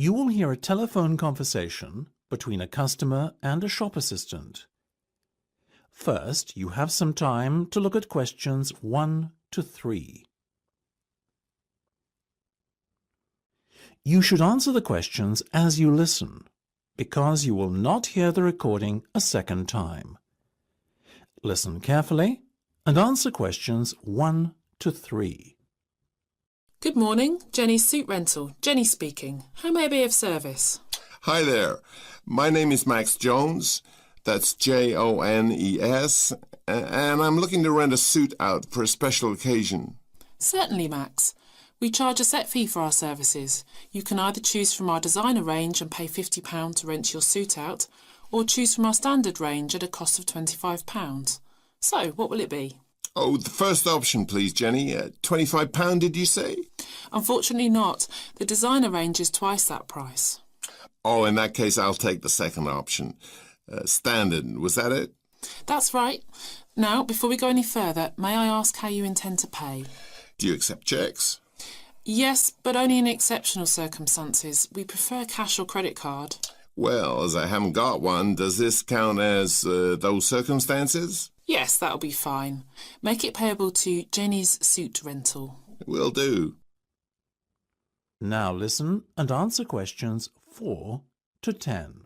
You will hear a telephone conversation between a customer and a shop assistant. First, you have some time to look at questions 1 to 3. You should answer the questions as you listen, because you will not hear the recording a second time. Listen carefully and answer questions 1 to 3. Good morning, Jenny's Suit Rental. Jenny speaking. How may I be of service? Hi there. My name is Max Jones. That's Jones, and I'm looking to rent a suit out for a special occasion. Certainly, Max. We charge a set fee for our services. You can either choose from our designer range and pay £50 to rent your suit out, or choose from our standard range at a cost of £25. So, what will it be? Oh, the first option, please, Jenny. £25, did you say? Unfortunately not. The designer range is twice that price. Oh, in that case, I'll take the second option. Standard, was that it? That's right. Now, before we go any further, may I ask how you intend to pay? Do you accept checks? Yes, but only in exceptional circumstances. We prefer cash or credit card. Well, as I haven't got one, does this count as those circumstances? Yes, that'll be fine. Make it payable to Jenny's Suit Rental. Will do. Now listen and answer questions 4 to 10.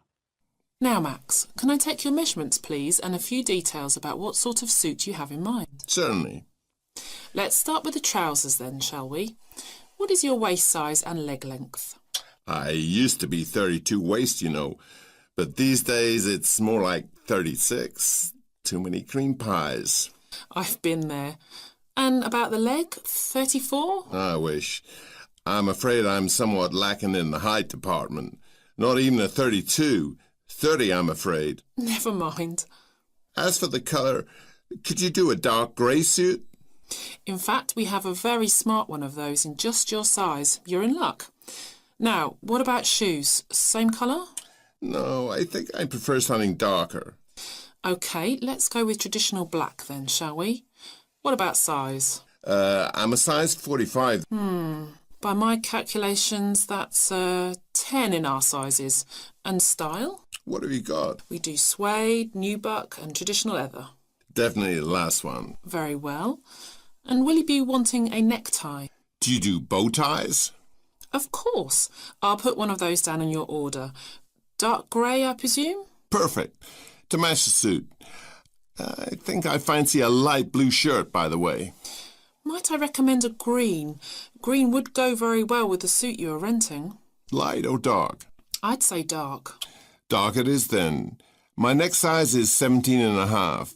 Now, Max, can I take your measurements, please, and a few details about what sort of suit you have in mind? Certainly. Let's start with the trousers then, shall we? What is your waist size and leg length? I used to be 32 waist, you know, but these days it's more like 36. Too many cream pies. I've been there. And about the leg, 34? I wish. I'm afraid I'm somewhat lacking in the height department. Not even a 32. 30, I'm afraid. Never mind. As for the colour, could you do a dark grey suit? In fact, we have a very smart one of those in just your size. You're in luck. Now, what about shoes? Same colour? No, I think I prefer something darker. OK, let's go with traditional black then, shall we? What about size? I'm a size 45. By my calculations, that's 10 in our sizes. And style? What have you got? We do suede, nubuck and traditional leather. Definitely the last one. Very well. And will you be wanting a necktie? Do you do bow ties? Of course. I'll put one of those down in your order. Dark grey, I presume? Perfect. To match the suit. I think I fancy a light blue shirt, by the way. Might I recommend a green? Green would go very well with the suit you are renting. Light or dark? I'd say dark. Dark it is then. My neck size is 17 and a half.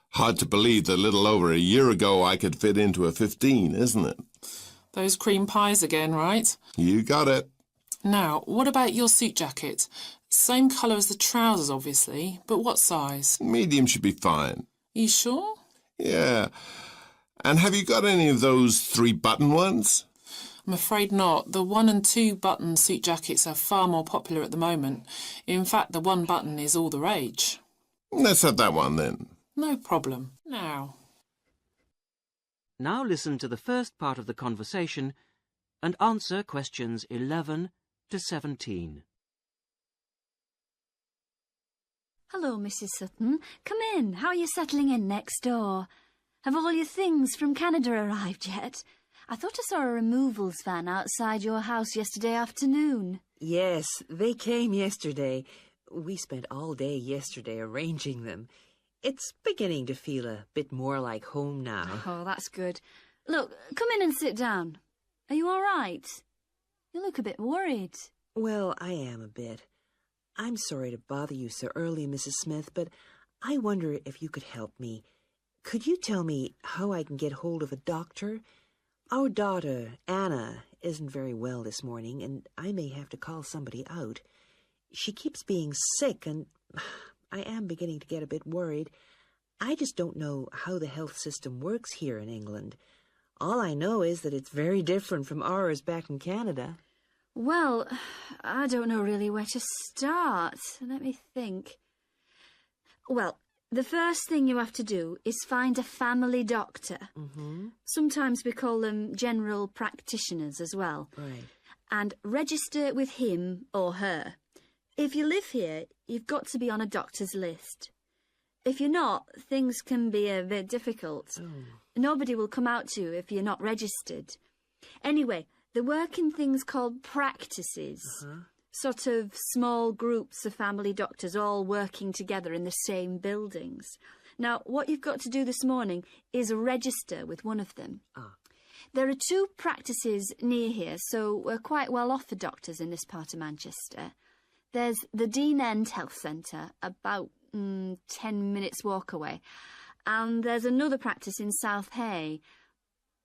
Hard to believe that a little over a year ago I could fit into a 15, isn't it? Those cream pies again, right? You got it. Now, what about your suit jacket? Same colour as the trousers, obviously, but what size? Medium should be fine. You sure? Yeah. And have you got any of those 3-button ones? I'm afraid not. The 1 and 2 button suit jackets are far more popular at the moment. In fact, the 1 button is all the rage. Let's have that one then. No problem. Now listen to the first part of the conversation and answer questions 11 to 17. Hello, Mrs. Sutton. Come in. How are you settling in next door? Have all your things from Canada arrived yet? I thought I saw a removals van outside your house yesterday afternoon. Yes, they came yesterday. We spent all day yesterday arranging them. It's beginning to feel a bit more like home now. Oh, that's good. Look, come in and sit down. Are you all right? You look a bit worried. Well, I am a bit. I'm sorry to bother you so early, Mrs. Smith, but I wonder if you could help me. Could you tell me how I can get hold of a doctor? Our daughter, Anna, isn't very well this morning, and I may have to call somebody out. She keeps being sick, and I am beginning to get a bit worried. I just don't know how the health system works here in England. All I know is that it's very different from ours back in Canada. Well, I don't know really where to start. Let me think. Well, the first thing you have to do is find a family doctor. Mm-hmm. Sometimes we call them general practitioners as well. Right. and register with him or her. If you live here, you've got to be on a doctor's list. If you're not, things can be a bit difficult. Nobody will come out to you if you're not registered. Anyway, they work in things called practices. Sort of small groups of family doctors all working together in the same buildings. Now, what you've got to do this morning is register with one of them. There are 2 practices near here, so we're quite well off for doctors in this part of Manchester. There's the Dean End Health Centre, about 10 minutes walk away, and there's another practice in South Hay.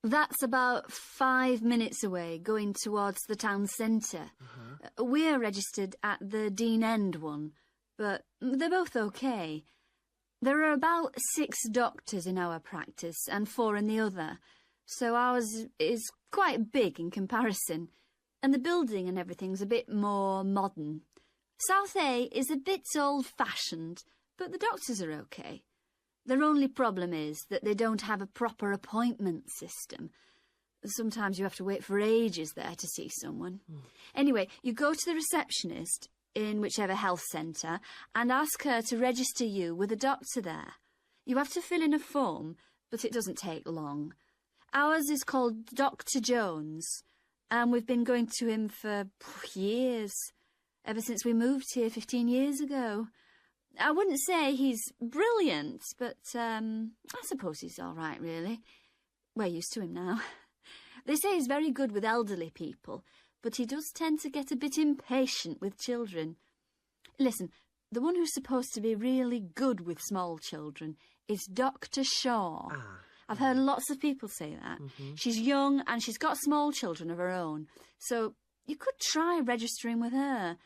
That's about 5 minutes away, going towards the town centre. We're registered at the Dean End one, but they're both okay. There are about 6 doctors in our practice and 4 in the other, so ours is quite big in comparison, and the building and everything's a bit more modern. South A is a bit old-fashioned, but the doctors are okay. Their only problem is that they don't have a proper appointment system. Sometimes you have to wait for ages there to see someone. Anyway, you go to the receptionist in whichever health centre and ask her to register you with a doctor there. You have to fill in a form, but it doesn't take long. Ours is called Dr. Jones, and we've been going to him for years, ever since we moved here 15 years ago. I wouldn't say he's brilliant, but I suppose he's all right, really. We're used to him now. They say he's very good with elderly people, but he does tend to get a bit impatient with children. Listen, the one who's supposed to be really good with small children is Dr. Shaw. I've heard lots of people say that. She's young and she's got small children of her own, so you could try registering with her.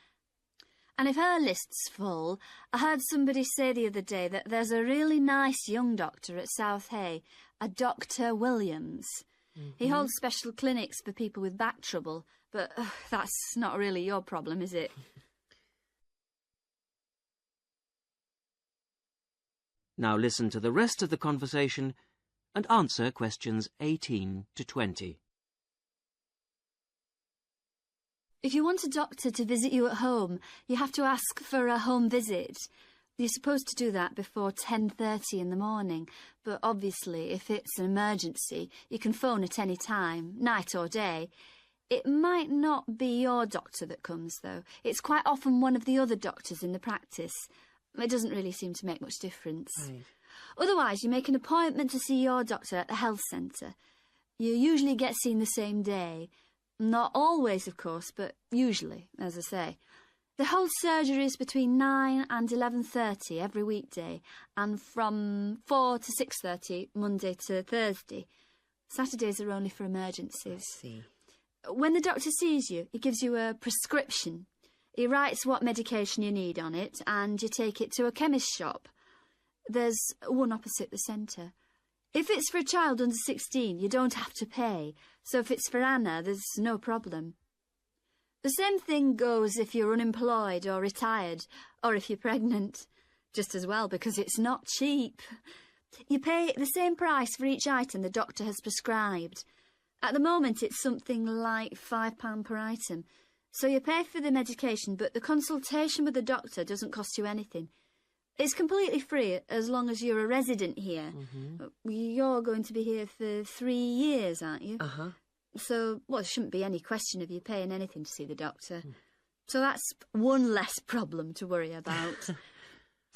And if her list's full, I heard somebody say the other day that there's a really nice young doctor at South Hay, a Dr. Williams. He holds special clinics for people with back trouble, but that's not really your problem, is it? Now listen to the rest of the conversation and answer questions 18 to 20. If you want a doctor to visit you at home, you have to ask for a home visit. You're supposed to do that before 10:30 in the morning, but obviously if it's an emergency, you can phone at any time, night or day. It might not be your doctor that comes, though. It's quite often one of the other doctors in the practice. It doesn't really seem to make much difference. Otherwise, you make an appointment to see your doctor at the health centre. You usually get seen the same day. Not always, of course, but usually, as I say. They hold surgeries between 9 and 11:30 every weekday, and from 4 to 6:30 Monday to Thursday. Saturdays are only for emergencies. I see. When the doctor sees you, he gives you a prescription. He writes what medication you need on it, and you take it to a chemist shop. There's one opposite the centre. If it's for a child under 16, you don't have to pay, so if it's for Anna, there's no problem. The same thing goes if you're unemployed or retired, or if you're pregnant. Just as well, because it's not cheap. You pay the same price for each item the doctor has prescribed. At the moment, it's something like £5 per item. So you pay for the medication, but the consultation with the doctor doesn't cost you anything. It's completely free as long as you're a resident here. You're going to be here for 3 years, aren't you? So, well, there shouldn't be any question of you paying anything to see the doctor. So that's one less problem to worry about.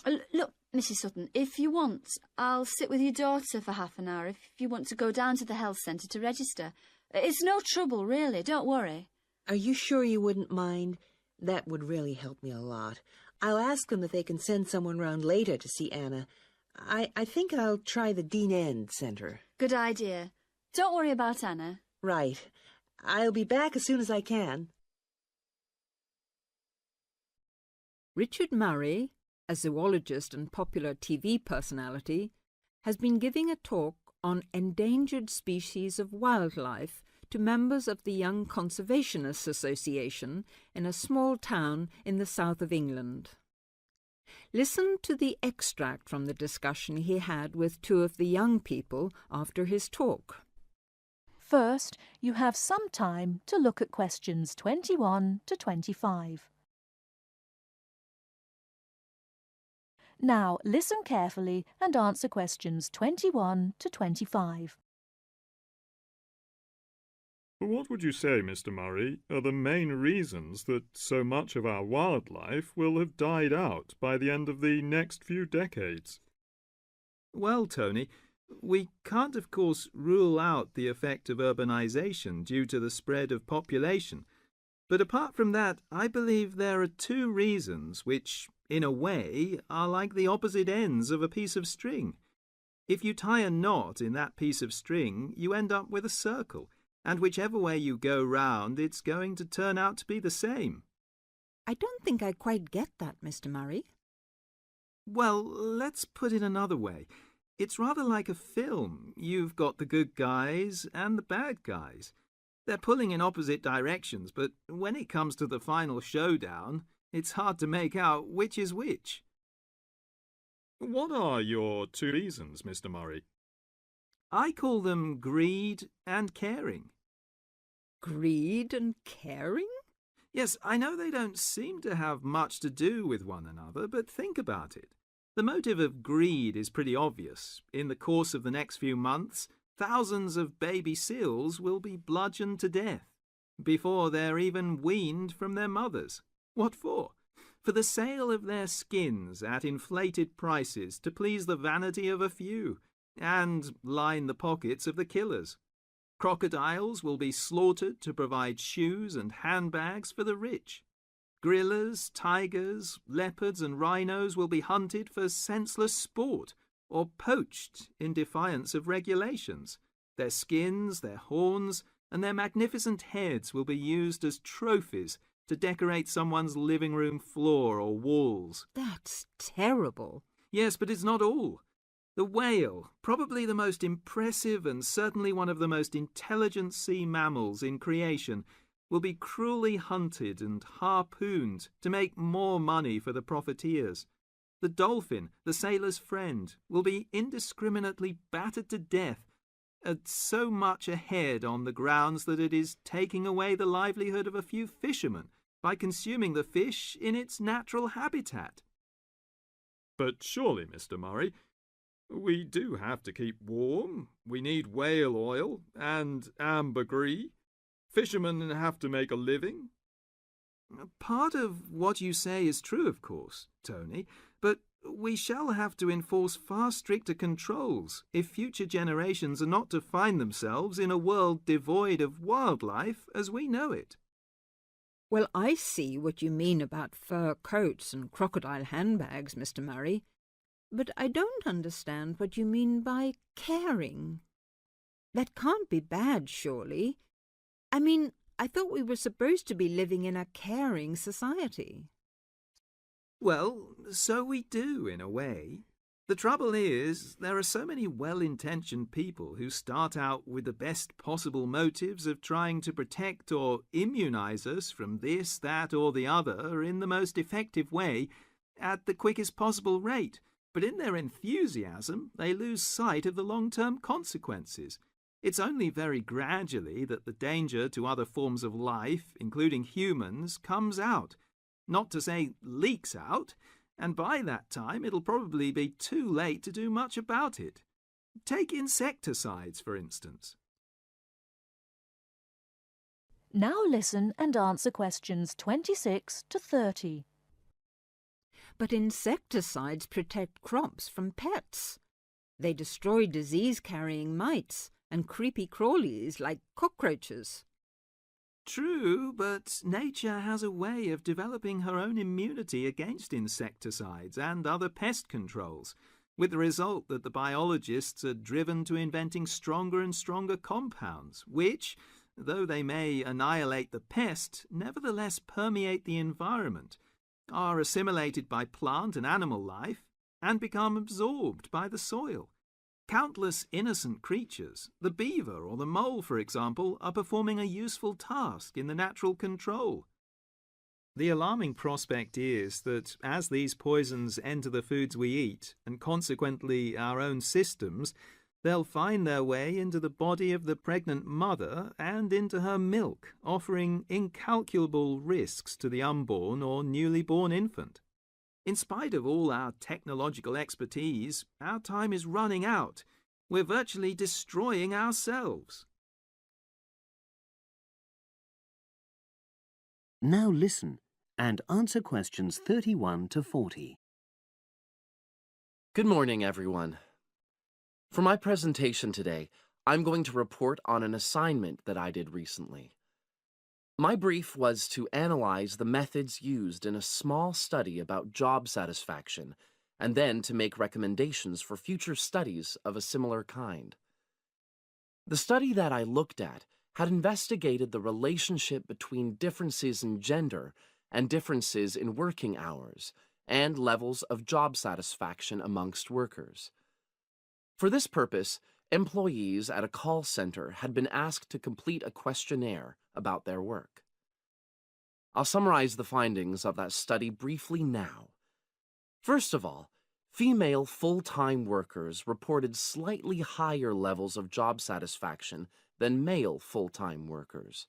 Look, Mrs. Sutton, if you want, I'll sit with your daughter for half an hour if you want to go down to the health centre to register. It's no trouble, really, don't worry. Are you sure you wouldn't mind? That would really help me a lot. I'll ask them if they can send someone round later to see Anna. I think I'll try the Dean End Centre. Good idea. Don't worry about Anna. Right. I'll be back as soon as I can. Richard Murray, a zoologist and popular TV personality, has been giving a talk on endangered species of wildlife to members of the Young Conservationists Association in a small town in the south of England. Listen to the extract from the discussion he had with 2 of the young people after his talk. First, you have some time to look at questions 21 to 25. Now listen carefully and answer questions 21 to 25. What would you say, Mr. Murray, are the main reasons that so much of our wildlife will have died out by the end of the next few decades? Well, Tony, we can't of course rule out the effect of urbanization due to the spread of population, but apart from that, I believe there are two reasons which, in a way, are like the opposite ends of a piece of string. If you tie a knot in that piece of string, you end up with a circle, and whichever way you go round, it's going to turn out to be the same. I don't think I quite get that, Mr. Murray. Well, let's put it another way. It's rather like a film. You've got the good guys and the bad guys. They're pulling in opposite directions, but when it comes to the final showdown, it's hard to make out which is which. What are your two reasons, Mr. Murray? I call them greed and caring. Greed and caring? Yes, I know they don't seem to have much to do with one another, but think about it. The motive of greed is pretty obvious. In the course of the next few months, thousands of baby seals will be bludgeoned to death before they're even weaned from their mothers. What for? For the sale of their skins at inflated prices to please the vanity of a few and line the pockets of the killers. Crocodiles will be slaughtered to provide shoes and handbags for the rich. Gorillas, tigers, leopards and rhinos will be hunted for senseless sport or poached in defiance of regulations. Their skins, their horns, and their magnificent heads will be used as trophies to decorate someone's living room floor or walls. That's terrible. Yes, but it's not all. The whale, probably the most impressive and certainly one of the most intelligent sea mammals in creation, will be cruelly hunted and harpooned to make more money for the profiteers. The dolphin, the sailor's friend, will be indiscriminately battered to death at so much a head on the grounds that it is taking away the livelihood of a few fishermen by consuming the fish in its natural habitat. But surely, Mr. Murray, we do have to keep warm. We need whale oil and ambergris. Fishermen have to make a living. Part of what you say is true, of course, Tony, but we shall have to enforce far stricter controls if future generations are not to find themselves in a world devoid of wildlife as we know it. Well, I see what you mean about fur coats and crocodile handbags, Mr. Murray, but I don't understand what you mean by caring. That can't be bad, surely. I mean, I thought we were supposed to be living in a caring society. Well, so we do, in a way. The trouble is, there are so many well-intentioned people who start out with the best possible motives of trying to protect or immunize us from this, that, or the other in the most effective way at the quickest possible rate. But in their enthusiasm, they lose sight of the long-term consequences. It's only very gradually that the danger to other forms of life, including humans, comes out. Not to say leaks out, and by that time it'll probably be too late to do much about it. Take insecticides, for instance. Now listen and answer questions 26 to 30. But insecticides protect crops from pests. They destroy disease-carrying mites and creepy crawlies like cockroaches. True, but nature has a way of developing her own immunity against insecticides and other pest controls, with the result that the biologists are driven to inventing stronger and stronger compounds, which, though they may annihilate the pest, nevertheless permeate the environment, are assimilated by plant and animal life, and become absorbed by the soil. Countless innocent creatures, the beaver or the mole, for example, are performing a useful task in the natural control. The alarming prospect is that as these poisons enter the foods we eat, and consequently our own systems, They'll find their way into the body of the pregnant mother and into her milk, offering incalculable risks to the unborn or newly born infant. In spite of all our technological expertise, our time is running out. We're virtually destroying ourselves. Now listen and answer questions 31 to 40. Good morning, everyone. For my presentation today, I'm going to report on an assignment that I did recently. My brief was to analyze the methods used in a small study about job satisfaction, and then to make recommendations for future studies of a similar kind. The study that I looked at had investigated the relationship between differences in gender and differences in working hours and levels of job satisfaction amongst workers. For this purpose, employees at a call center had been asked to complete a questionnaire about their work. I'll summarize the findings of that study briefly now. First of all, female full-time workers reported slightly higher levels of job satisfaction than male full-time workers.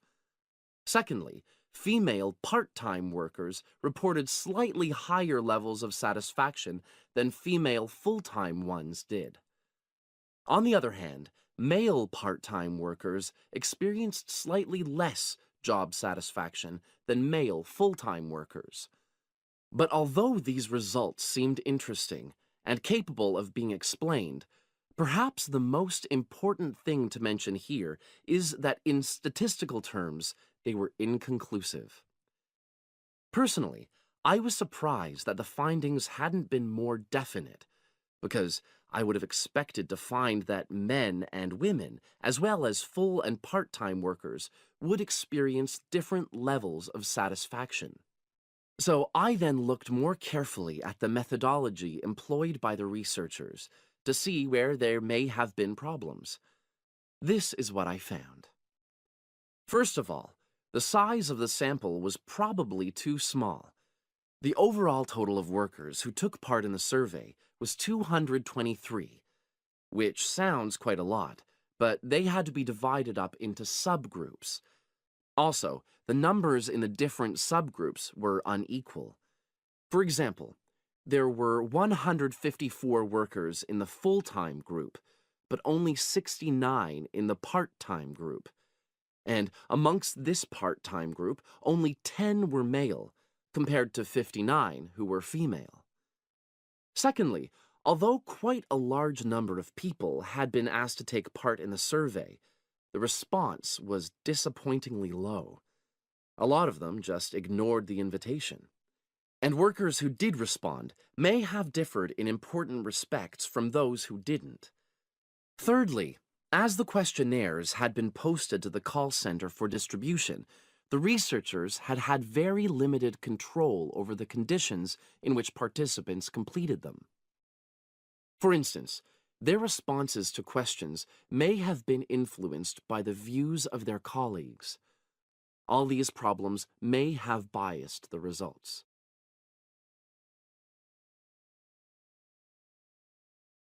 Secondly, female part-time workers reported slightly higher levels of satisfaction than female full-time ones did. On the other hand, male part-time workers experienced slightly less job satisfaction than male full-time workers. But although these results seemed interesting and capable of being explained, perhaps the most important thing to mention here is that in statistical terms, they were inconclusive. Personally, I was surprised that the findings hadn't been more definite, because I would have expected to find that men and women, as well as full and part-time workers, would experience different levels of satisfaction. So I then looked more carefully at the methodology employed by the researchers to see where there may have been problems. This is what I found. First of all, the size of the sample was probably too small. The overall total of workers who took part in the survey was 223, which sounds quite a lot, but they had to be divided up into subgroups. Also, the numbers in the different subgroups were unequal. For example, there were 154 workers in the full-time group, but only 69 in the part-time group. And amongst this part-time group, only 10 were male, compared to 59 who were female. Secondly, although quite a large number of people had been asked to take part in the survey, the response was disappointingly low. A lot of them just ignored the invitation. And workers who did respond may have differed in important respects from those who didn't. Thirdly, as the questionnaires had been posted to the call center for distribution, the researchers had had very limited control over the conditions in which participants completed them. For instance, their responses to questions may have been influenced by the views of their colleagues. All these problems may have biased the results.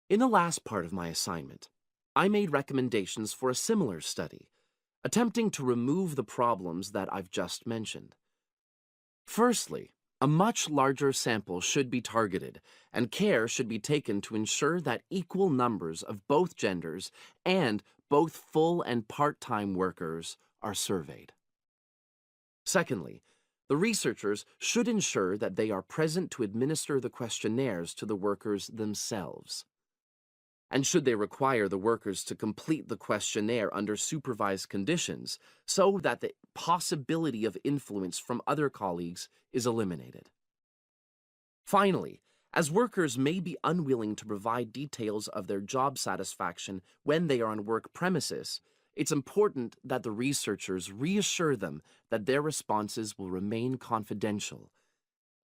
In the last part of my assignment, I made recommendations for a similar study, attempting to remove the problems that I've just mentioned. Firstly, a much larger sample should be targeted, and care should be taken to ensure that equal numbers of both genders and both full and part-time workers are surveyed. Secondly, the researchers should ensure that they are present to administer the questionnaires to the workers themselves. And should they require the workers to complete the questionnaire under supervised conditions so that the possibility of influence from other colleagues is eliminated. Finally, as workers may be unwilling to provide details of their job satisfaction when they are on work premises, it's important that the researchers reassure them that their responses will remain confidential,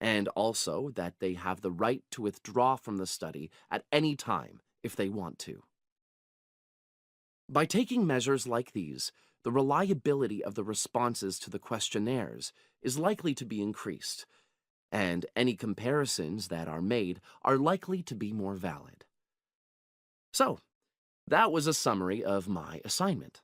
and also that they have the right to withdraw from the study at any time if they want to. By taking measures like these, the reliability of the responses to the questionnaires is likely to be increased, and any comparisons that are made are likely to be more valid. So, That was a summary of my assignment.